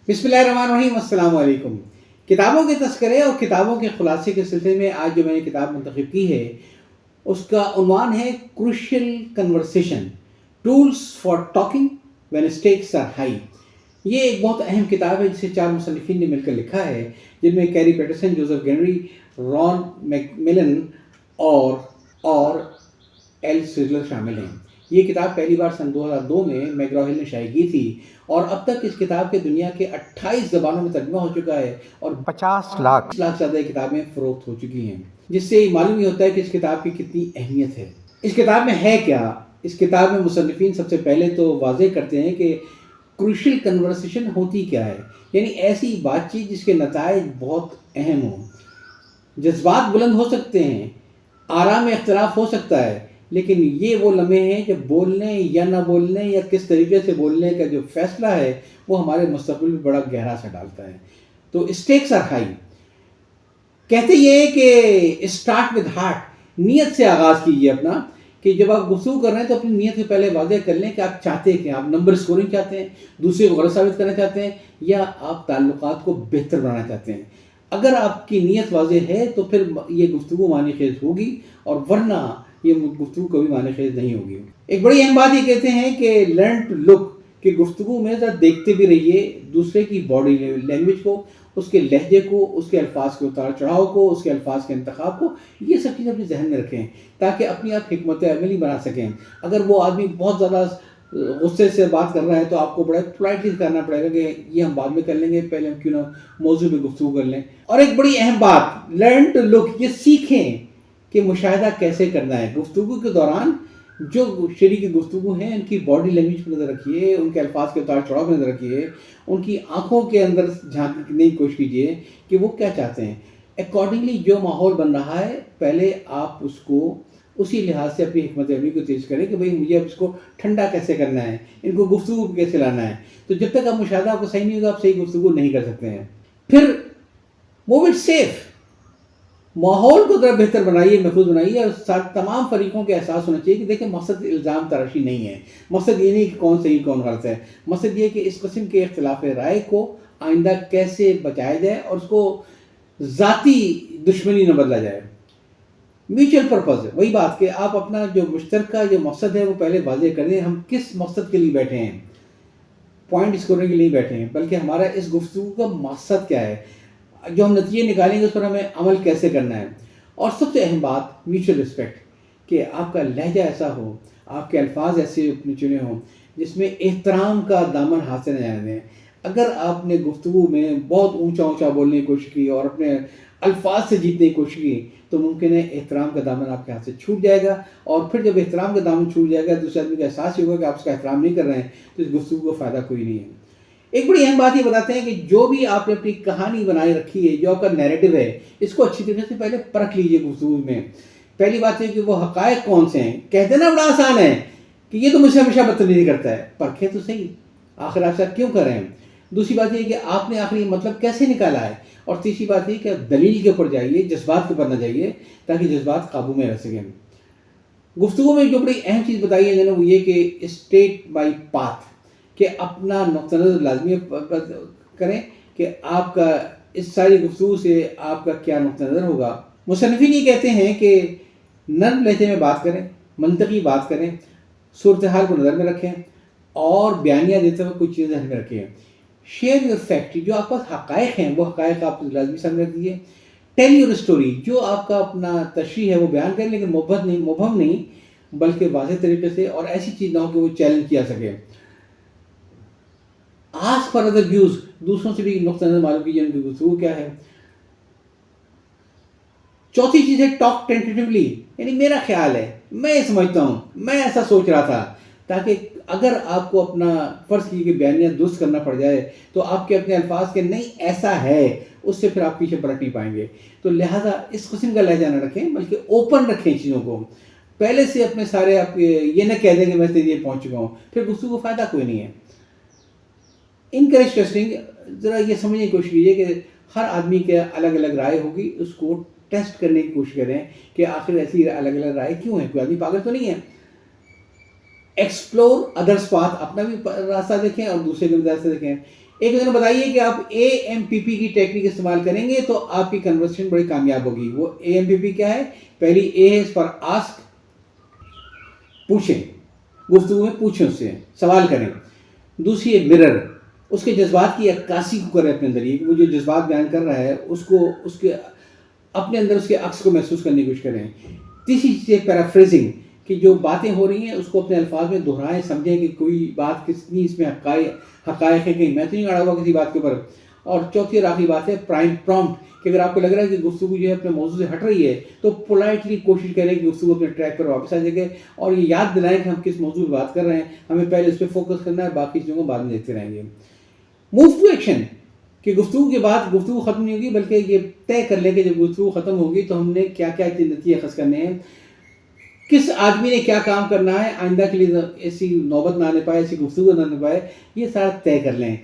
बिस्मिल्लाहिर्रहमानिर्रहीम, अस्सलाम वालेकुम। किताबों के तज़किरे और किताबों के ख़ुलासे के सिलसिले में आज जो मैंने किताब मुंतखब की है उसका उन्वान है crucial conversation, tools for talking when stakes are high. ये एक बहुत अहम किताब है जिसे 4 मुसन्निफ़ीन ने मिलकर लिखा है, जिनमें कैरी पैटरसन, जोसेफ गेनरी, रॉन मैकमिलन और एल सिजलर शामिल हैं। ये किताब पहली बार सन 2002 में मैकग्रॉ-हिल ने शाये की थी और अब तक इस किताब के दुनिया के 28 ज़बानों में तर्जुमा हो चुका है और 50 लाख से ज़्यादा किताबें फ़रोख्त हो चुकी हैं, जिससे मालूम ही होता है कि इस किताब की कितनी अहमियत है। इस किताब में है क्या? इस किताब में मुसन्निफ़ीन सबसे पहले तो वाज़ेह करते हैं कि क्रूशियल कन्वर्सेशन होती क्या है, यानी ऐसी बातचीत जिसके नताइज बहुत अहम हों। जज्बात बुलंद हो सकते हैं, आरा में इख्तिलाफ हो सकता है, लेकिन ये वो लम्हे हैं जब बोलने या ना बोलने या किस तरीके से बोलने का जो फ़ैसला है वो हमारे मुस्तक़बिल में बड़ा गहरा असर डालता है। तो स्टेक्स आर हाई। कहते ये हैं कि स्टार्ट विद हार्ट, नीयत से आगाज़ कीजिए अपना, कि जब आप गुफ्तगू कर रहे हैं तो अपनी नीयत से पहले वाज़ेह कर लें कि आप चाहते हैं कि आप नंबर स्कोरिंग चाहते हैं, दूसरे को गलत साबित करना चाहते हैं, या आप ताल्लुकात को बेहतर बनाना चाहते हैं। अगर आपकी नीयत वाज़ेह है तो फिर ये गुफ्तगू मानी खेज़ होगी, और वरना ये गुफ्तगू कभी मानी खेज़ नहीं होगी। एक बड़ी अहम बात ये कहते हैं कि लर्न टू लुक, कि गुफ्तगू में ज़रा देखते भी रहिए दूसरे की बॉडी लैंग्वेज को, उसके लहजे को, उसके अल्फाज के उतार चढ़ाव को, उसके अल्फाज के इंतखाब को। ये सब चीज़ें अपने जहन में रखें ताकि अपनी आप हिकमत अमली बना सकें। अगर वो आदमी बहुत ज़्यादा गुस्से से बात कर रहा है तो आपको बड़ा पोलाइटली करना पड़ेगा कि ये हम बाद में कर लेंगे, पहले हम क्यों ना मौजू में गुफ्तगू कर लें। और एक बड़ी अहम बात, लर्न टू लुक, ये सीखें कि मुशाहिदा कैसे करना है। गुफ्तगू के दौरान जो शरीक गुफ्तगू हैं उनकी बॉडी लैंग्वेज पर नज़र रखिए, उनके अल्फाज के उतार चढ़ाव पर नज़र रखिए, उनकी आंखों के अंदर झांकने की कोशिश कीजिए कि वो क्या चाहते हैं। अकॉर्डिंगली जो माहौल बन रहा है पहले आप उसको उसी लिहाज से अपनी हिकमत अमली को तेज़ करें कि भाई मुझे अब इसको ठंडा कैसे करना है, इनको गुफ्तगू कैसे लाना है। तो जब तक आप मुशाहिदा आपको सही नहीं होगा आप सही गुफ्तगू नहीं कर सकते हैं। फिर मूव इट सेफ, माहौल को ज़रा बेहतर बनाइए, महफूज बनाइए, और साथ तमाम फरीकों के एहसास होना चाहिए कि देखिए मकसद इल्ज़ाम तराशी नहीं है, मकसद ये नहीं कि कौन सही कौन गलत है, मकसद ये कि इस किस्म के इख्तिलाफ राय को आइंदा कैसे बचाया जाए और उसको ज़ाती दुश्मनी न बदला जाए। म्यूचुअल पर्पज़ है, वही बात कि आप अपना जो मुश्तरका जो मकसद है वो पहले वाज़ेह कर दें। हम किस मकसद के लिए बैठे हैं, पॉइंट स्कोरिंग के लिए बैठे हैं, बल्कि हमारा इस गुफ्तगू का मकसद क्या है, जो हम नतीजे निकालेंगे उस पर हमें अमल कैसे करना है। और सबसे अहम बात म्यूचुअल रिस्पेक्ट, कि आपका लहजा ऐसा हो, आपके अल्फाज ऐसे चुने हों जिसमें एहतराम का दामन हाथ से न जाने दें। अगर आपने गुफ्तगू में बहुत ऊंचा ऊंचा बोलने की कोशिश की और अपने अल्फाज से जीतने की कोशिश की तो मुमकिन है एहतराम का दामन आपके हाथ से छूट जाएगा, और फिर जब एहतराम का दामन छूट जाएगा दूसरे आदमी को एहसास ही होगा कि आप उसका एहतराम नहीं कर रहे हैं, तो इस गुफ्तगू का फ़ायदा कोई नहीं है। एक बड़ी अहम बात ये बताते हैं कि जो भी आपने अपनी कहानी बनाई रखी है, जो आपका नैरेटिव है, इसको अच्छी तरीके से पहले परख लीजिए गुफ्तगू में। पहली बात है कि वो हक़ाइक़ कौन से हैं। कह देना बड़ा आसान है कि ये तो मुझसे हमेशा बदतमीज़ी करता है, परखें तो सही आखिर आप साथ क्यों कर रहे हैं। दूसरी बात ये कि आपने आखिर ये मतलब कैसे निकाला है, और तीसरी बात ये कि दलील के ऊपर जाइए, जज्बात के ऊपर न जाइए, ताकि जज्बात काबू में रह सकें। गुफ्तगू में जो बड़ी अहम चीज़ बताई है वो ये कि स्टेट बाई पाथ, कि अपना नुक्ता नज़र लाजमी करें कि आपका इस सारी गुफ्तगू से आपका क्या नुक्ता नज़र होगा। मुसन्निफ़ीन ये कहते हैं कि नर्म लहजे में बात करें, मंतकी बात करें, सूरत हाल को नज़र में रखें और बयानिया देते हुए कुछ चीज़ें ध्यान में रखें। शेयर योर फैक्ट, जो आपके पास हक़ाइक़ हैं वो हक़ाइक़ आप लाजमी सामने रख दीजिए। टेल योर स्टोरी, जो आपका अपना तशरीह है वो बयान करें, लेकिन मुबहम नहीं बल्कि वाज़ेह तरीके से, और ऐसी चीज़ ना हो कि वो चैलेंज किया सके। आस्क फॉर अदर व्यूज़, दूसरों से भी नुक्ता नज़र मालूम कीजिए उनकी गुफ्तगू क्या है। चौथी चीज़ है टॉक टेंटेटिवली, यानी मेरा ख्याल है, मैं समझता हूँ, मैं ऐसा सोच रहा था, ताकि अगर आपको अपना फ़र्ज़ कीजिए कि बयानिया दुरुस्त करना पड़ जाए तो आपके अपने अल्फाज के नहीं ऐसा है, उससे फिर आप पीछे पलट नहीं पाएंगे। तो लिहाजा इस किस्म का लहजा न रखें बल्कि ओपन रखें चीज़ों को। पहले से अपने सारे आप ये न कह देंगे मैं तेज़ पहुँच चुका हूँ, फिर गुफ्तगू का फ़ायदा कोई नहीं है। इनकरेज टेस्टिंग, ज़रा ये समझने की कोशिश कीजिए कि हर आदमी के अलग अलग राय होगी, उसको टेस्ट करने की कोशिश करें कि आखिर ऐसी अलग अलग राय क्यों है, कोई आदमी पागल तो नहीं है। ایکسپلور ادرس پاتھ، اپنا بھی راستہ دیکھیں اور دوسرے کا بھی راستہ دیکھیں. ایک دن بتائیے کہ آپ AMPP کی ٹیکنیک استعمال کریں گے تو آپ کی کنورسیشن بڑی کامیاب ہوگی. وہ AMPP کیا ہے؟ پہلی A ہے فار آسک، پوچھیں، گفتگو میں پوچھیں، اس سے سوال کریں. دوسری ہے مرر، اس کے جذبات کی عکاسی کو کریں اپنے اندر، یہ کہ وہ جو جذبات بیان کر رہا ہے اس کو، اس کے اپنے اندر اس کے عکس کو محسوس کرنے کی کوشش کریں. تیسری چیز ہے پیرافریزنگ، کہ جو باتیں ہو رہی ہیں اس کو اپنے الفاظ میں دہرائیں، سمجھیں کہ کوئی بات کتنی اس میں حقائق ہے، کہیں میں تو نہیں اڑا ہوا کسی بات کے اوپر. اور چوتھی اور آخری بات ہے پرومپٹ، کہ اگر آپ کو لگ رہا ہے کہ گفتگو جو ہے اپنے موضوع سے ہٹ رہی ہے تو پولائٹلی کوشش کریں کہ گفتگو اپنے ٹریک پر واپس آ جائے، اور یہ یاد دلائیں کہ ہم کس موضوع پہ بات کر رہے ہیں، ہمیں پہلے اس پہ فوکس کرنا ہے، باقی چیزوں کو بعد میں دیکھتے رہیں گے. موو ٹو ایکشن، کہ گفتگو کے بعد گفتگو ختم نہیں ہوگی، بلکہ یہ طے کر لیں کہ جب گفتگو ختم ہوگی تو ہم نے کیا کیا نتیجے اخذ کرنے ہیں، کس آدمی نے کیا کام کرنا ہے آئندہ کے لیے، ایسی نوبت نہ آنے پائے، ایسی گفتگو نہ آنے پائے. یہ سارا طے کر لیں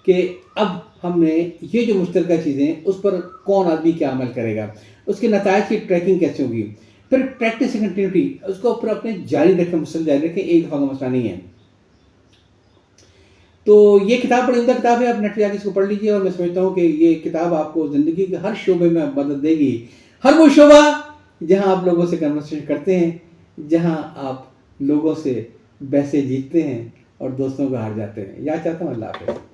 کہ اب ہم نے یہ جو مشترکہ چیزیں ہیں اس پر کون آدمی کیا عمل کرے گا، اس کے نتائج کی ٹریکنگ کیسے ہوگی. پھر پریکٹس کنٹینیوٹی، اس کو پھر اپنے جاری رکھیں، مسلسل جاری رکھیں، ایک دفعہ کا مسئلہ نہیں ہے. تو یہ کتاب بڑی عمدہ کتاب ہے، آپ نیٹ پہ جا کے اس کو پڑھ لیجیے، اور میں سمجھتا ہوں کہ یہ کتاب آپ کو زندگی کے ہر شعبے میں مدد دے گی. ہر وہ شعبہ جہاں آپ لوگوں سے کنورسیشن کرتے ہیں، جہاں آپ لوگوں سے بحثیں جیتتے ہیں اور دوستوں کو ہار جاتے ہیں. یاد چاہتا ہوں. اللہ حافظ.